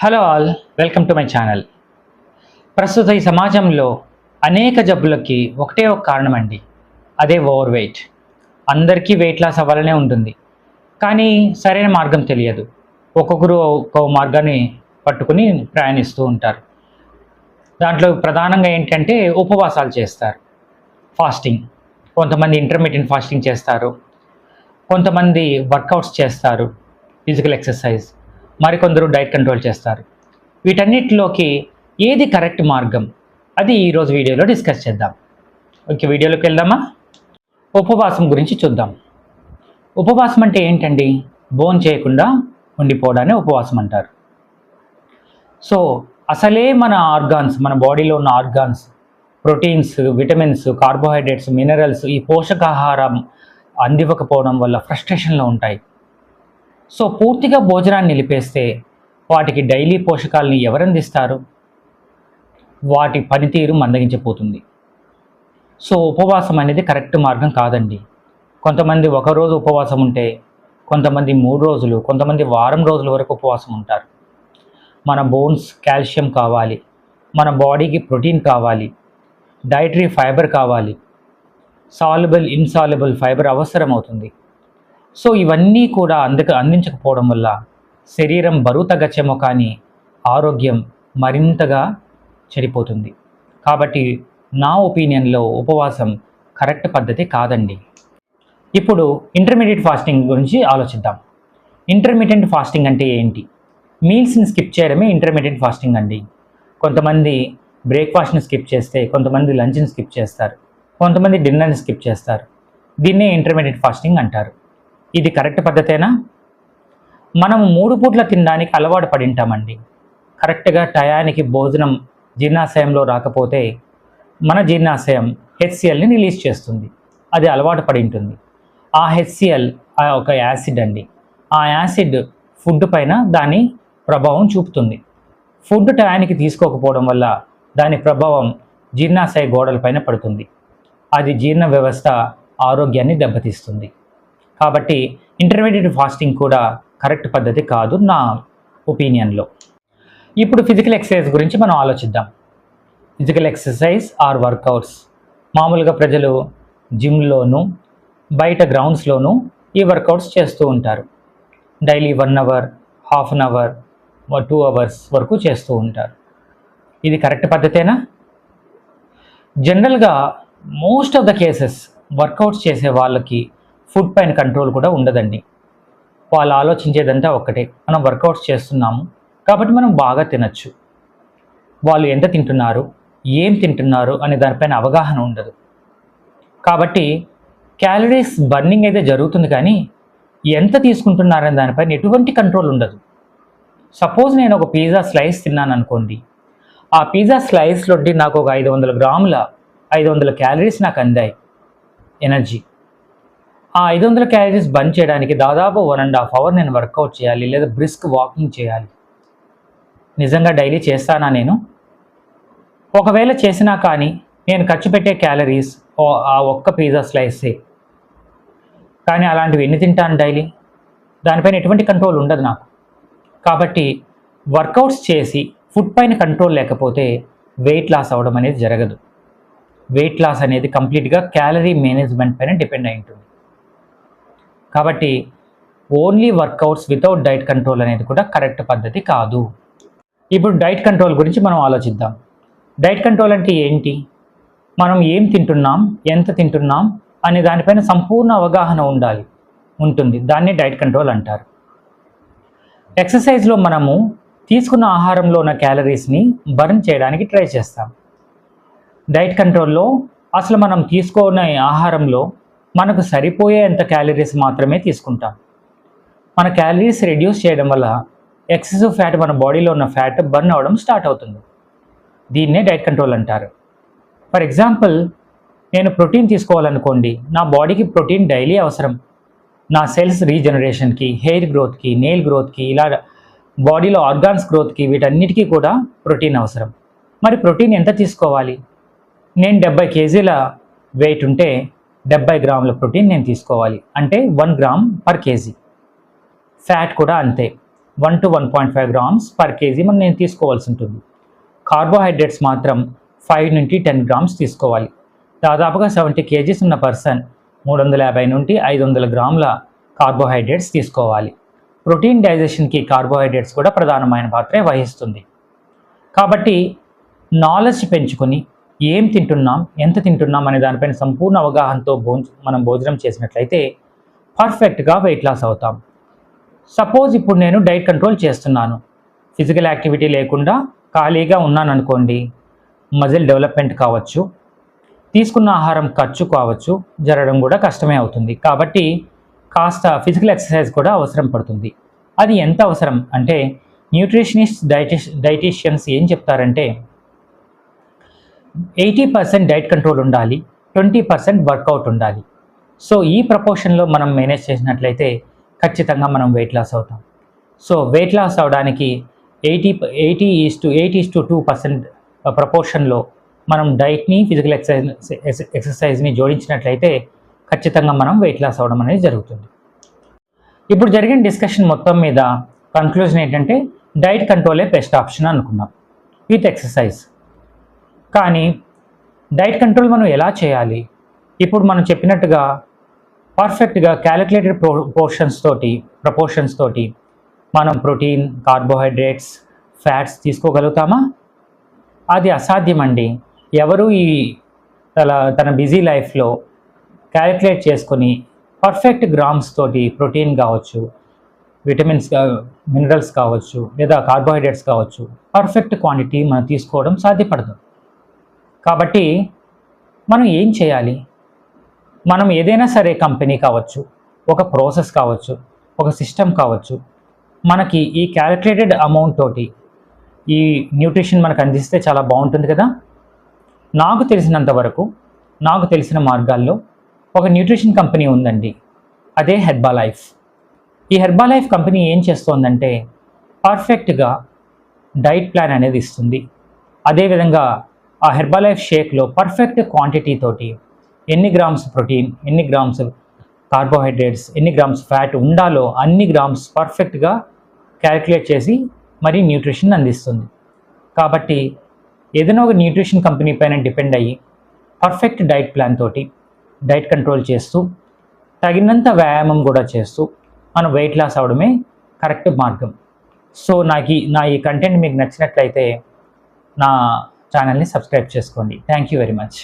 Hello all, welcome to my channel. ప్రస్తుత ఈ సమాజంలో అనేక జబ్బులకి ఒకటే ఒక కారణం అండి, అదే ఓవర్ వెయిట్. అందరికీ వెయిట్ లాస్ అవ్వాలనే ఉంటుంది, కానీ సరైన మార్గం తెలియదు. ఒక్కొక్కరు ఒక్కో మార్గాన్ని పట్టుకుని ప్రయాణిస్తూ ఉంటారు. దాంట్లో ప్రధానంగా ఏంటంటే ఉపవాసాలు చేస్తారు, ఫాస్టింగ్. కొంతమంది ఇంటర్మీడియట్ ఫాస్టింగ్ చేస్తారు, కొంతమంది వర్కౌట్స్ చేస్తారు, ఫిజికల్ ఎక్సర్సైజ్. మరికొందరు డైట్ కంట్రోల్ చేస్తారు. వీటన్నిటిలోకి ఏది కరెక్ట్ మార్గం, అది ఈరోజు వీడియోలో డిస్కస్ చేద్దాం. ఓకే, వీడియోలోకి వెళ్దామా? ఉపవాసం గురించి చూద్దాం. ఉపవాసం అంటే ఏంటండి? భోజనం చేయకుండా ఉండిపోవడాన్ని ఉపవాసం అంటారు. సో అసలే మన ఆర్గాన్స్, మన బాడీలో ఉన్న organs, proteins, vitamins, carbohydrates, minerals, ఈ పోషకాహారం అందివ్వకపోవడం వల్ల ఫ్రస్ట్రేషన్లో ఉంటాయి. సో పూర్తిగా భోజనాన్ని నిలిపేస్తే వాటికి డైలీ పోషకాలని ఎవరు అందిస్తారు? వాటి పనితీరు మందగించిపోతుంది. సో ఉపవాసం అనేది కరెక్ట్ మార్గం కాదండి. కొంతమంది ఒకరోజు ఉపవాసం ఉంటే, కొంతమంది 3 రోజులు, కొంతమంది వారం రోజుల వరకు ఉపవాసం ఉంటారు. మన బోన్స్ కాల్షియం కావాలి, మన బాడీకి ప్రోటీన్ కావాలి, డైటరీ ఫైబర్ కావాలి, సాల్యుబుల్ ఇన్సాల్యుబుల్ ఫైబర్ అవసరం అవుతుంది. సో ఇవన్నీ కూడా అందించకపోవడం వల్ల శరీరం బరువు తగ్గచ్చేమో కానీ ఆరోగ్యం మరింతగా చెడిపోతుంది. కాబట్టి నా ఒపీనియన్లో ఉపవాసం కరెక్ట్ పద్ధతి కాదండి. ఇప్పుడు ఇంటర్మీడియట్ ఫాస్టింగ్ గురించి ఆలోచిద్దాం. ఇంటర్మీడియట్ ఫాస్టింగ్ అంటే ఏంటి? మీల్స్ని స్కిప్ చేయడమే ఇంటర్మీడియట్ ఫాస్టింగ్ అండి. కొంతమంది బ్రేక్ఫాస్ట్ని స్కిప్ చేస్తే, కొంతమంది లంచ్ని స్కిప్ చేస్తారు, కొంతమంది డిన్నర్ని స్కిప్ చేస్తారు. దీన్నే ఇంటర్మీడియట్ ఫాస్టింగ్ అంటారు. ఇది కరెక్ట్ పద్ధతేనా? మనము 3 పూట్ల తినడానికి అలవాటు పడి ఉంటామండి. కరెక్ట్గా టయానికి భోజనం జీర్ణాశయంలో రాకపోతే మన జీర్ణాశయం హెచ్సిఎల్ని రిలీజ్ చేస్తుంది. అది అలవాటు పడి ఉంటుంది. ఆ హెచ్సిఎల్ ఒక యాసిడ్ అండి. ఆ యాసిడ్ ఫుడ్ పైన దాని ప్రభావం చూపుతుంది. ఫుడ్ టయానికి తీసుకోకపోవడం వల్ల దాని ప్రభావం జీర్ణాశయ గోడలపైన పడుతుంది. అది జీర్ణ వ్యవస్థ ఆరోగ్యాన్ని దెబ్బతీస్తుంది. కాబట్టి ఇంటర్మీడియట్ ఫాస్టింగ్ కూడా కరెక్ట్ పద్ధతి కాదు నా ఒపీనియన్లో. ఇప్పుడు ఫిజికల్ ఎక్సర్సైజ్ గురించి మనం ఆలోచిద్దాం. Physical exercise or workouts. మామూలుగా ప్రజలు జిమ్లోనూ బయట గ్రౌండ్స్లోనూ ఈ వర్కౌట్స్ చేస్తూ ఉంటారు. Daily 1 hour, half an hour, 2 hours వరకు చేస్తూ ఉంటారు. ఇది కరెక్ట్ పద్ధతేనా? జనరల్గా most of the cases workouts చేసే వాళ్ళకి ఫుడ్ పైన కంట్రోల్ కూడా ఉండదండి. వాళ్ళు ఆలోచించేదంతా ఒక్కటే, మనం వర్కౌట్స్ చేస్తున్నాము కాబట్టి మనం బాగా తినచ్చు. వాళ్ళు ఎంత తింటున్నారు, ఏం తింటున్నారు అనే దానిపైన అవగాహన ఉండదు. కాబట్టి క్యాలరీస్ బర్నింగ్ అయితే జరుగుతుంది, కానీ ఎంత తీసుకుంటున్నారనే దానిపైన ఎటువంటి కంట్రోల్ ఉండదు. సపోజ్ నేను ఒక పిజ్జా స్లైస్ తిన్నాను అనుకోండి, ఆ పిజ్జా స్లైస్లో నాకు ఒక 500 గ్రాముల 500 క్యాలరీస్ నాకు అందాయి ఎనర్జీ. ఆ 500 క్యాలరీస్ బర్న్ చేయడానికి దాదాపు 1.5 అవర్ నేను వర్కౌట్ చేయాలి, లేదా బ్రిస్క్ వాకింగ్ చేయాలి. నిజంగా డైలీ చేస్తానా నేను? ఒకవేళ చేసినా కానీ నేను ఖర్చు పెట్టే క్యాలరీస్ ఆ ఒక్క పిజ్జా స్లైసే. కానీ అలాంటివి ఎన్ని తింటాను డైలీ? దానిపైన ఎటువంటి కంట్రోల్ ఉండదు నాకు. కాబట్టి వర్కౌట్స్ చేసి ఫుడ్ పైన కంట్రోల్ లేకపోతే వెయిట్ లాస్ అవ్వడం అనేది జరగదు. వెయిట్ లాస్ అనేది కంప్లీట్గా క్యాలరీ మేనేజ్మెంట్ పైన డిపెండ్ అయి ఉంటుంది. కాబట్టి only workouts without diet control అనేది కూడా కరెక్ట్ పద్ధతి కాదు. ఇప్పుడు డైట్ కంట్రోల్ గురించి మనం ఆలోచిద్దాం. డైట్ కంట్రోల్ అంటే ఏంటి? మనం ఏం తింటున్నాం, ఎంత తింటున్నాం అనే దానిపైన సంపూర్ణ అవగాహన ఉంటుంది. దాన్ని డైట్ కంట్రోల్ అంటారు. ఎక్సర్సైజ్లో మనము తీసుకున్న ఆహారంలో ఉన్న క్యాలరీస్ని బర్న్ చేయడానికి ట్రై చేస్తాం. డైట్ కంట్రోల్లో అసలు మనం తీసుకునే ఆహారంలో మనకు సరిపోయేంత క్యాలరీస్ మాత్రమే తీసుకుంటాం. మన క్యాలరీస్ రెడ్యూస్ చేయడం వల్ల ఎక్సెసివ్ ఫ్యాట్, మన బాడీలో ఉన్న ఫ్యాట్ బర్న్ అవ్వడం స్టార్ట్ అవుతుంది. దీన్నే డైట్ కంట్రోల్ అంటారు. ఫర్ ఎగ్జాంపుల్, నేను ప్రోటీన్ తీసుకోవాలనుకోండి, నా బాడీకి ప్రోటీన్ డైలీ అవసరం. నా సెల్స్ రీజనరేషన్కి, హెయిర్ గ్రోత్కి, నెయిల్ గ్రోత్కి, ఇలా బాడీలో ఆర్గాన్స్ గ్రోత్కి, వీటన్నిటికీ కూడా ప్రోటీన్ అవసరం. మరి ప్రోటీన్ ఎంత తీసుకోవాలి? నేను 70 కేజీల వెయిట్ ఉంటే 70 గ్రాముల ప్రోటీన్ నేను తీసుకోవాలి, అంటే 1 గ్రామ్ పర్ కేజీ. ఫ్యాట్ కూడా అంతే. 1 to 1.5 grams per kg నేను తీసుకోవాల్సి ఉంటుంది. కార్బోహైడ్రేట్స్ మాత్రం 5 నుండి 10 గ్రామ్స్ తీసుకోవాలి. దాదాపుగా 70 kgs ఉన్న పర్సన్ 350 నుండి 500 గ్రాముల కార్బోహైడ్రేట్స్ తీసుకోవాలి. ప్రోటీన్ డైజెషన్కి కార్బోహైడ్రేట్స్ కూడా ప్రధానమైన పాత్ర వహిస్తుంది. కాబట్టి నాలెడ్జ్ పెంచుకొని ఏం తింటున్నాం, ఎంత తింటున్నాం అనే దానిపైన సంపూర్ణ అవగాహనతో మనం భోజనం చేసినట్లయితే పర్ఫెక్ట్గా వెయిట్ లాస్ అవుతాం. సపోజ్ ఇప్పుడు నేను డైట్ కంట్రోల్ చేస్తున్నాను, ఫిజికల్ యాక్టివిటీ లేకుండా ఖాళీగా ఉన్నాను అనుకోండి, మజిల్ డెవలప్మెంట్ కావచ్చు, తీసుకున్న ఆహారం ఖర్చు కావచ్చు, జరగడం కూడా కష్టమే అవుతుంది. కాబట్టి కాస్త ఫిజికల్ ఎక్సర్సైజ్ కూడా అవసరం పడుతుంది. అది ఎంత అవసరం అంటే న్యూట్రిషనిస్ట్ డైటీషియన్స్ ఏం చెప్తారంటే 80% డైట్ కంట్రోల్ ఉండాలి, 20% వర్కౌట్ ఉండాలి. సో ఈ ప్రపోర్షన్లో మనం మేనేజ్ చేసినట్లయితే ఖచ్చితంగా మనం వెయిట్ లాస్ అవుతాం. సో వెయిట్ లాస్ అవడానికి 80:2% ప్రపోర్షన్లో మనం డైట్ని, ఫిజికల్ ఎక్సర్సైజ్ని జోడించినట్లయితే ఖచ్చితంగా మనం వెయిట్ లాస్ అవ్వడం అనేది జరుగుతుంది. ఇప్పుడు జరిగిన డిస్కషన్ మొత్తం మీద కన్క్లూజన్ ఏంటంటే డైట్ కంట్రోలే బెస్ట్ ఆప్షన్ అనుకున్నాం విత్ ఎక్సర్సైజ్. కానీ డైట్ కంట్రోల్ మనం ఎలా చేయాలి? ఇప్పుడు మనం చెప్పినట్టుగా పర్ఫెక్ట్గా క్యాలిక్యులేటెడ్ ప్రపోర్షన్స్ తోటి మనం ప్రోటీన్, కార్బోహైడ్రేట్స్, ఫ్యాట్స్ తీసుకోగలుగుతామా? అది అసాధ్యమండి. ఎవరు తన బిజీ లైఫ్లో క్యాలిక్యులేట్ చేసుకొని పర్ఫెక్ట్ గ్రామ్స్ తోటి ప్రోటీన్ కావచ్చు, విటమిన్స్, మినరల్స్ కావచ్చు, లేదా కార్బోహైడ్రేట్స్ కావచ్చు, పర్ఫెక్ట్ క్వాంటిటీ మనం తీసుకోవడం సాధ్యపడదు. కాబట్టి మనం ఏం చేయాలి? మనం ఏదైనా సరే కంపెనీ కావచ్చు, ఒక ప్రాసెస్ కావచ్చు, ఒక సిస్టమ్ కావచ్చు, మనకి ఈ క్యాలిక్యులేటెడ్ అమౌంట్ తోటి ఈ న్యూట్రిషన్ మనకు అందిస్తే చాలా బాగుంటుంది కదా. నాకు తెలిసినంత వరకు, నాకు తెలిసిన మార్గాల్లో ఒక న్యూట్రిషన్ కంపెనీ ఉందండి, అదే హెర్బాలైఫ్. ఈ హెర్బాలైఫ్ కంపెనీ ఏం చేస్తోందంటే పర్ఫెక్ట్గా డైట్ ప్లాన్ అనేది ఇస్తుంది. అదేవిధంగా ఆ హెర్బాలైఫ్ షేక్లో పర్ఫెక్ట్ క్వాంటిటీ తోటి ఎన్ని గ్రామ్స్ ప్రోటీన్, ఎన్ని గ్రామ్స్ కార్బోహైడ్రేట్స్, ఎన్ని గ్రామ్స్ ఫ్యాట్ ఉండాలో అన్ని గ్రామ్స్ పర్ఫెక్ట్గా క్యాలిక్యులేట్ చేసి మరీ న్యూట్రిషన్ అందిస్తుంది. కాబట్టి ఏదైనా ఒక న్యూట్రిషన్ కంపెనీ పైన డిపెండ్ అయ్యి పర్ఫెక్ట్ డైట్ ప్లాన్ తోటి డైట్ కంట్రోల్ చేస్తూ తగినంత వ్యాయామం కూడా చేస్తూ మనం వెయిట్ లాస్ అవడమే కరెక్ట్ మార్గం. సో నా ఈ కంటెంట్ మీకు నచ్చినట్లయితే నా ఛానల్ని సబ్స్క్రైబ్ చేసుకోండి. Thank you very much.